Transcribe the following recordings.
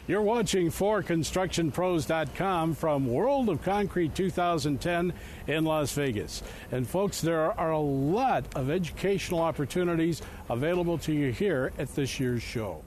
You're watching forconstructionpros.com from World of Concrete 2010 in Las Vegas. And folks, there are a lot of educational opportunities available to you here at this year's show.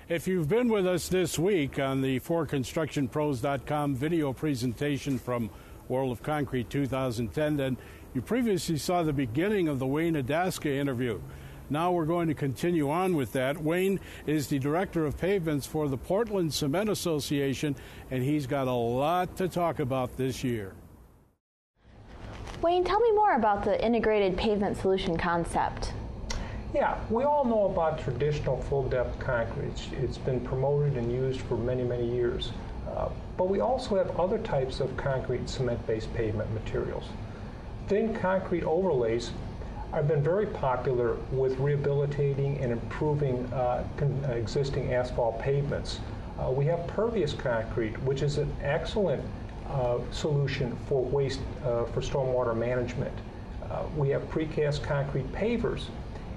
If you've been with us this week on the forconstructionpros.com video presentation from World of Concrete 2010, then you previously saw the beginning of the Wayne Adaska interview. Now we're going to continue on with that. Wayne is the Director of Pavements for the Portland Cement Association, and he's got a lot to talk about this year. Wayne, tell me more about the integrated pavement solution concept. Yeah, we all know about traditional full-depth concrete. It's been promoted and used for many, many years. But we also have other types of concrete cement-based pavement materials. Thin concrete overlays have been very popular with rehabilitating and improving existing asphalt pavements. We have pervious concrete, which is an excellent solution for waste, for stormwater management. We have precast concrete pavers.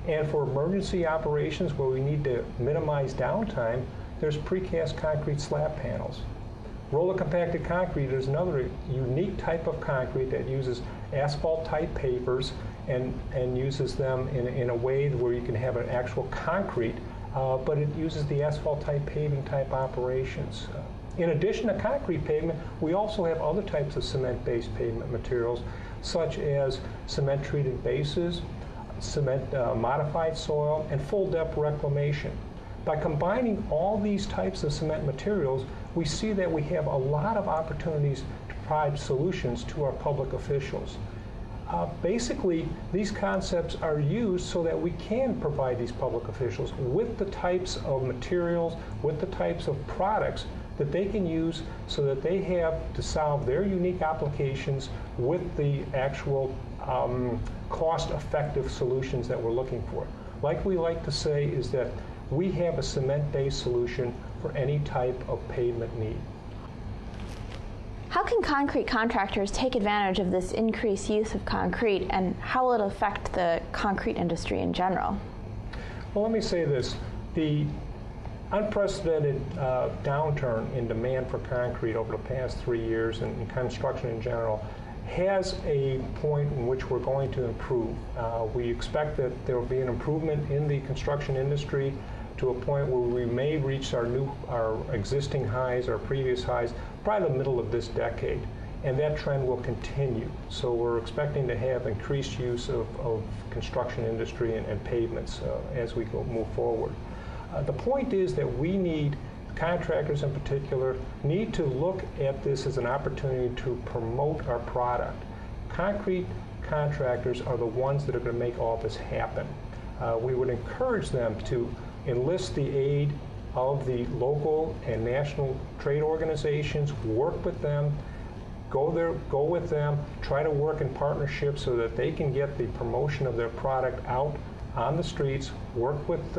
And for emergency operations where we need to minimize downtime, there's precast concrete slab panels. Roller compacted concrete is another unique type of concrete that uses asphalt-type pavers and uses them in a way where you can have an actual concrete, but it uses the asphalt-type paving type operations. In addition to concrete pavement, we also have other types of cement-based pavement materials, such as cement-treated bases, cement modified soil, and full depth reclamation. By combining all these types of cement materials, we see that we have a lot of opportunities to provide solutions to our public officials. Basically, these concepts are used so that we can provide these public officials with the types of materials, with the types of products that they can use so that they have to solve their unique applications with the actual cost-effective solutions that we're looking for. Like we like to say is that we have a cement-based solution for any type of pavement need. How can concrete contractors take advantage of this increased use of concrete, and how will it affect the concrete industry in general? Well, let me say this. The unprecedented downturn in demand for concrete over the past 3 years and in construction in general has a point in which we're going to improve. We expect that there will be an improvement in the construction industry to a point where we may reach our existing highs, our previous highs, probably the middle of this decade. And that trend will continue. So we're expecting to have increased use of construction industry and pavements as we move forward. The point is that we need, contractors in particular, need to look at this as an opportunity to promote our product. Concrete contractors are the ones that are going to make all this happen. We would encourage them to enlist the aid of the local and national trade organizations, work with them, go with them, try to work in partnership so that they can get the promotion of their product out on the streets, work with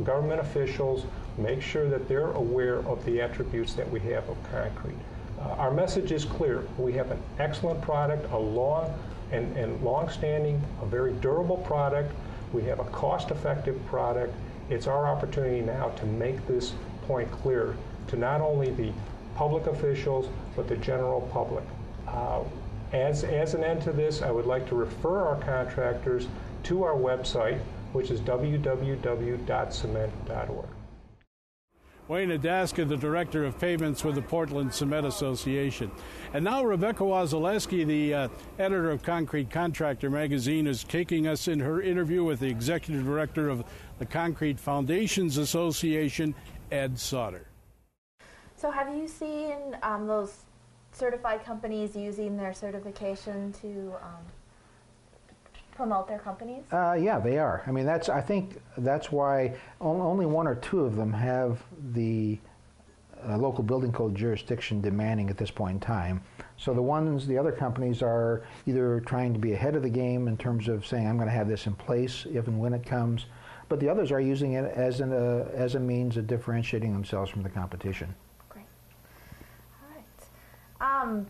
government officials, make sure that they're aware of the attributes that we have of concrete. Our message is clear. We have an excellent product, a long-standing, a very durable product. We have a cost-effective product. It's our opportunity now to make this point clear to not only the public officials, but the general public. As an end to this, I would like to refer our contractors to our website, which is www.cement.org. Wayne Adaska, the Director of Payments with the Portland Cement Association. And now Rebecca Wazaleski, the editor of Concrete Contractor magazine, is taking us in her interview with the Executive Director of the Concrete Foundations Association, Ed Sauter. So have you seen those certified companies using their certification to promote their companies? Yeah, they are. I mean, I think that's why only one or two of them have the local building code jurisdiction demanding at this point in time. So the other companies are either trying to be ahead of the game in terms of saying, I'm going to have this in place if and when it comes, but the others are using it as a means of differentiating themselves from the competition. Great. All right.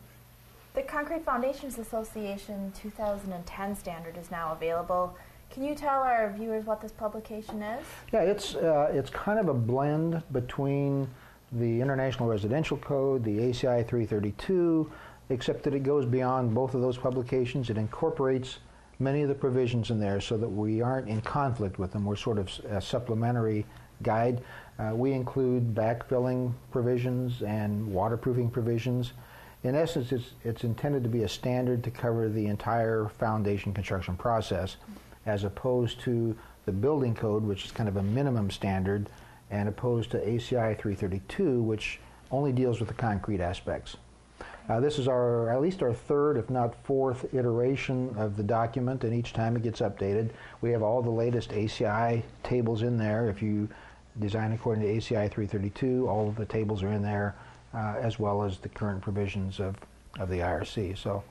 The Concrete Foundations Association 2010 standard is now available. Can you tell our viewers what this publication is? Yeah, it's kind of a blend between the International Residential Code, the ACI 332, except that it goes beyond both of those publications. It incorporates many of the provisions in there so that we aren't in conflict with them. We're sort of a supplementary guide. We include backfilling provisions and waterproofing provisions. In essence, it's intended to be a standard to cover the entire foundation construction process, as opposed to the building code, which is kind of a minimum standard, and opposed to ACI 332, which only deals with the concrete aspects. This is at least our third, if not fourth, iteration of the document, and each time it gets updated. We have all the latest ACI tables in there. If you design according to ACI 332, all of the tables are in there. As well as the current provisions of the IRC. So,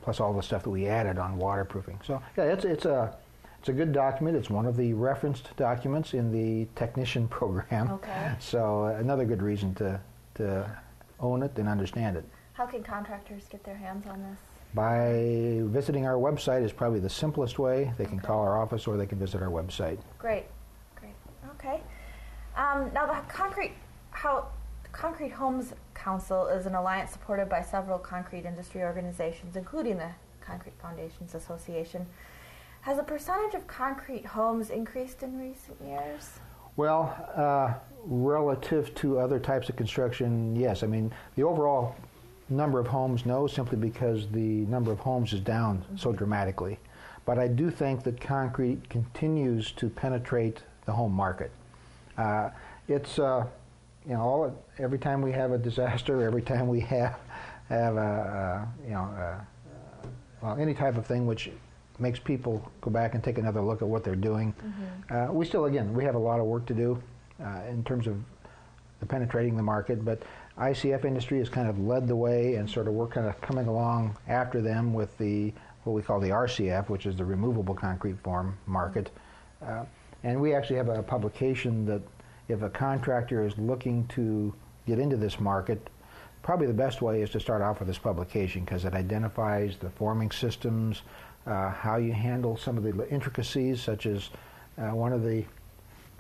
plus all the stuff that we added on waterproofing. So, yeah, it's a good document. It's one of the referenced documents in the technician program. Okay. So, another good reason to own it and understand it. How can contractors get their hands on this? By visiting our website is probably the simplest way. They can call our office or they can visit our website. Great. Okay. Now the Concrete Homes Council is an alliance supported by several concrete industry organizations, including the Concrete Foundations Association. Has the percentage of concrete homes increased in recent years? Well, relative to other types of construction, yes. I mean, the overall number of homes, no, simply because the number of homes is down so dramatically. But I do think that concrete continues to penetrate the home market. Every time we have a disaster, every time we have any type of thing which makes people go back and take another look at what they're doing, we have a lot of work to do in terms of penetrating the market. But ICF industry has kind of led the way, and sort of we're kind of coming along after them with what we call the RCF, which is the removable concrete form market. And we actually have a publication that, if a contractor is looking to get into this market, probably the best way is to start off with this publication, because it identifies the forming systems, how you handle some of the intricacies, such as one of the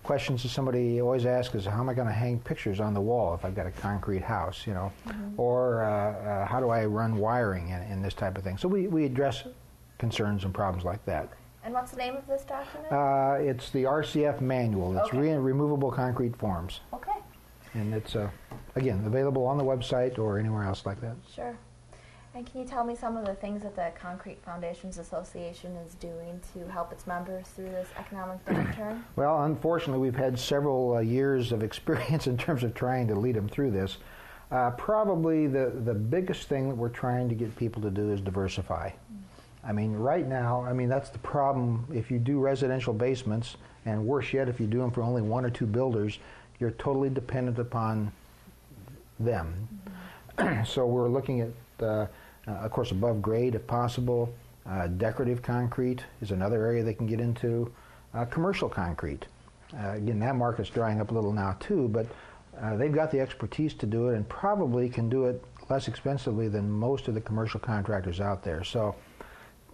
questions that somebody always asks is, how am I going to hang pictures on the wall if I've got a concrete house, or how do I run wiring in this type of thing. So we address concerns and problems like that. And what's the name of this document? It's the RCF manual. It's removable concrete forms. Okay. And it's, again, available on the website or anywhere else like that. Sure. And can you tell me some of the things that the Concrete Foundations Association is doing to help its members through this economic downturn? Well, unfortunately, we've had several years of experience in terms of trying to lead them through this. Probably the biggest thing that we're trying to get people to do is diversify. I mean, right now, that's the problem. If you do residential basements, and worse yet, if you do them for only one or two builders, you're totally dependent upon them. Mm-hmm. So we're looking at, of course, above grade if possible. Decorative concrete is another area they can get into. Commercial concrete. Again, that market's drying up a little now too, but they've got the expertise to do it and probably can do it less expensively than most of the commercial contractors out there. So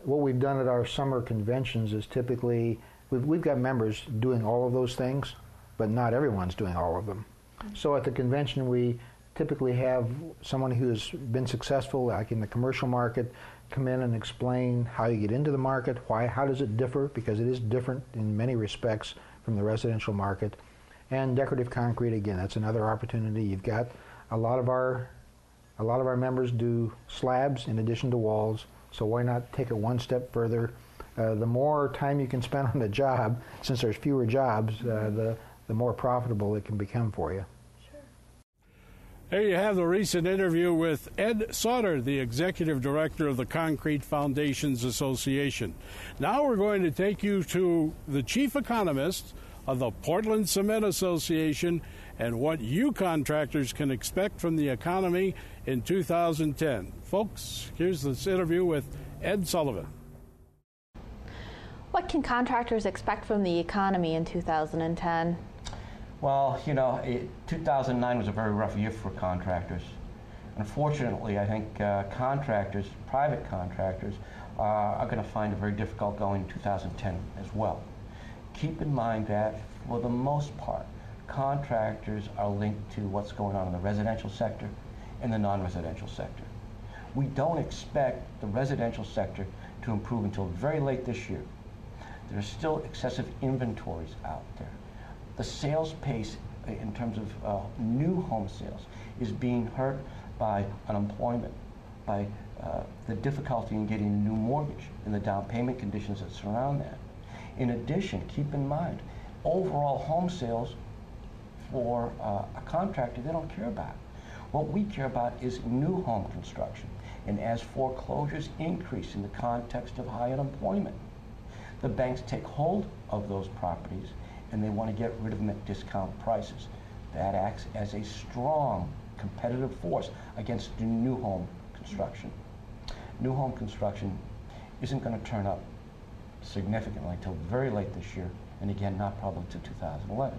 what we've done at our summer conventions is typically, we've got members doing all of those things, but not everyone's doing all of them. Mm-hmm. So at the convention, we typically have someone who's been successful, like in the commercial market, come in and explain how you get into the market, how does it differ, because it is different in many respects from the residential market. And decorative concrete, again, that's another opportunity. You've got a lot of our members do slabs in addition to walls, so why not take it one step further? The more time you can spend on the job, since there's fewer jobs, the more profitable it can become for you. There you have the recent interview with Ed Sauter, the Executive Director of the Concrete Foundations Association. Now we're going to take you to the Chief Economist of the Portland Cement Association and what you contractors can expect from the economy in 2010. Folks, here's this interview with Ed Sullivan. What can contractors expect from the economy in 2010? Well, 2009 was a very rough year for contractors. Unfortunately, I think contractors, private contractors, are going to find it very difficult going in 2010 as well. Keep in mind that, for the most part, contractors are linked to what's going on in the residential sector and the non-residential sector. We don't expect the residential sector to improve until very late this year. There are still excessive inventories out there. The sales pace in terms of new home sales is being hurt by unemployment, by the difficulty in getting a new mortgage and the down payment conditions that surround that. In addition, keep in mind, overall home sales for a contractor, they don't care about. What we care about is new home construction. And as foreclosures increase in the context of high unemployment, the banks take hold of those properties and they want to get rid of them at discount prices. That acts as a strong competitive force against new home construction. New home construction isn't going to turn up significantly until very late this year, and again, not probably until 2011.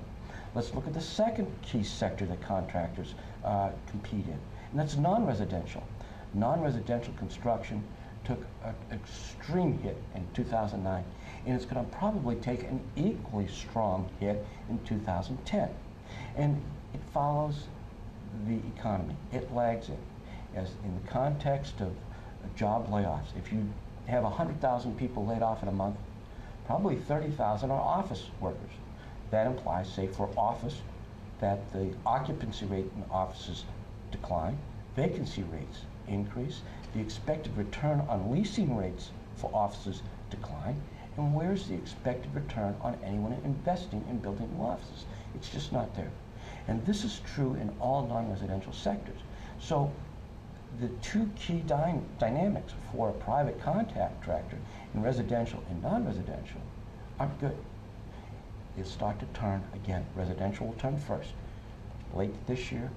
Let's look at the second key sector that contractors compete in, and that's non-residential. Non-residential construction took an extreme hit in 2009, and it's going to probably take an equally strong hit in 2010. And it follows the economy. It lags it. As in the context of job layoffs, if you have 100,000 people laid off in a month, probably 30,000 are office workers. That implies, say, for office, that the occupancy rate in offices decline, vacancy rates increase, the expected return on leasing rates for offices decline, and where's the expected return on anyone investing in building new offices? It's just not there. And this is true in all non-residential sectors. So the two key dynamics for a private contractor in residential and non-residential aren't good. They'll start to turn again. Residential will turn first, late this year,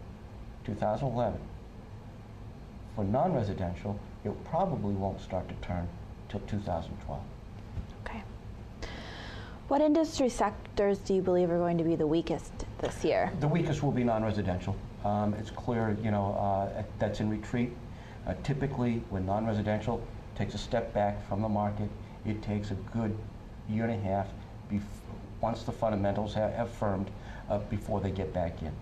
2011. For non-residential, it probably won't start to turn till 2012. Okay. What industry sectors do you believe are going to be the weakest this year? The weakest will be non-residential. It's clear, that's in retreat. Typically, when non-residential takes a step back from the market, it takes a good year and a half once the fundamentals have firmed before they get back in.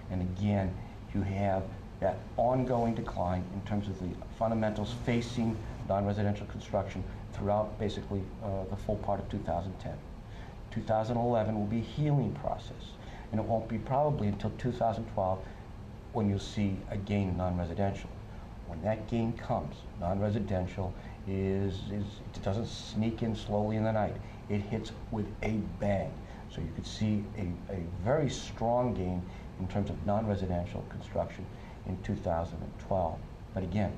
And again, you have that ongoing decline in terms of the fundamentals facing non-residential construction throughout basically the full part of 2010. 2011 will be a healing process, and it won't be probably until 2012 when you'll see a gain in non-residential. When that gain comes, non-residential it doesn't sneak in slowly in the night. It hits with a bang. So you could see a very strong gain in terms of non-residential construction in 2012. But again,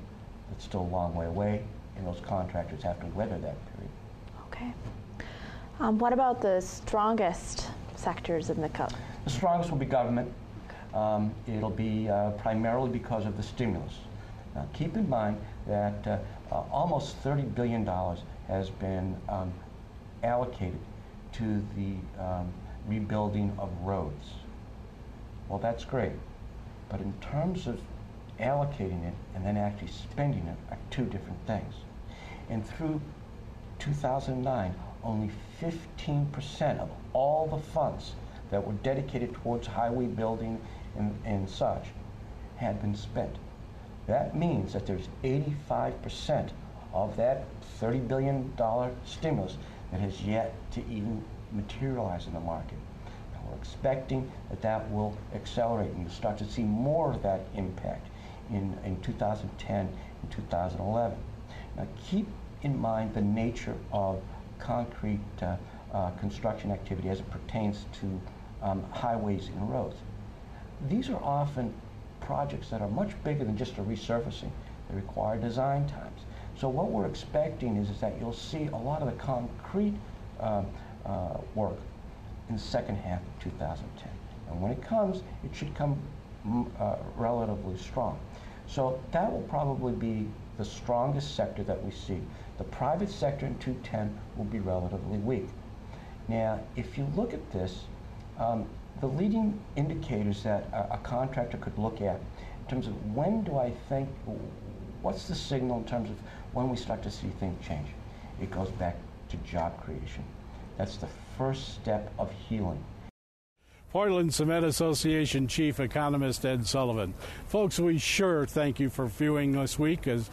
it's still a long way away, and those contractors have to weather that period. Okay. What about the strongest sectors in the cup? The strongest will be government. It'll be primarily because of the stimulus. Now, keep in mind that almost $30 billion has been allocated to the rebuilding of roads. Well, that's great, but in terms of allocating it and then actually spending it are two different things. And through 2009, only 15% of all the funds that were dedicated towards highway building and such had been spent. That means that there's 85% of that $30 billion stimulus that has yet to even materialize in the market. Now, we're expecting that will accelerate, and you'll start to see more of that impact in 2010 and 2011. Now, keep in mind the nature of concrete construction activity as it pertains to highways and roads. These are often projects that are much bigger than just a resurfacing. They require design times. So what we're expecting is that you'll see a lot of the concrete work in the second half of 2010. And when it comes, it should come relatively strong. So that will probably be the strongest sector that we see. The private sector in 2010 will be relatively weak. Now, if you look at this, the leading indicators that a contractor could look at in terms of when do I think, what's the signal in terms of when we start to see things change? It goes back to job creation. That's the first step of healing. Portland Cement Association Chief Economist Ed Sullivan. Folks, we sure thank you for viewing this week, as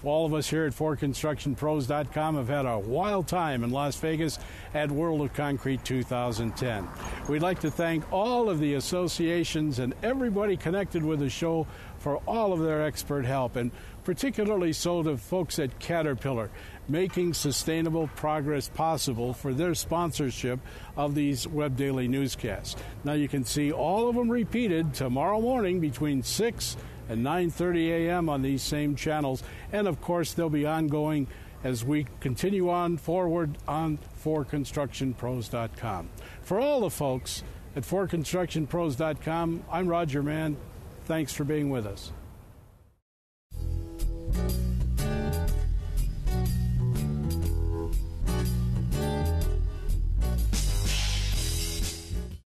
all of us here at ForConstructionPros.com have had a wild time in Las Vegas at World of Concrete 2010. We'd like to thank all of the associations and everybody connected with the show for all of their expert help, and particularly so to folks at Caterpillar, making sustainable progress possible for their sponsorship of these Web Daily newscasts. Now you can see all of them repeated tomorrow morning between 6 and 9:30 a.m. on these same channels, and of course they'll be ongoing as we continue on forward on ForConstructionPros.com. For all the folks at ForConstructionPros.com, I'm Roger Mann. Thanks for being with us.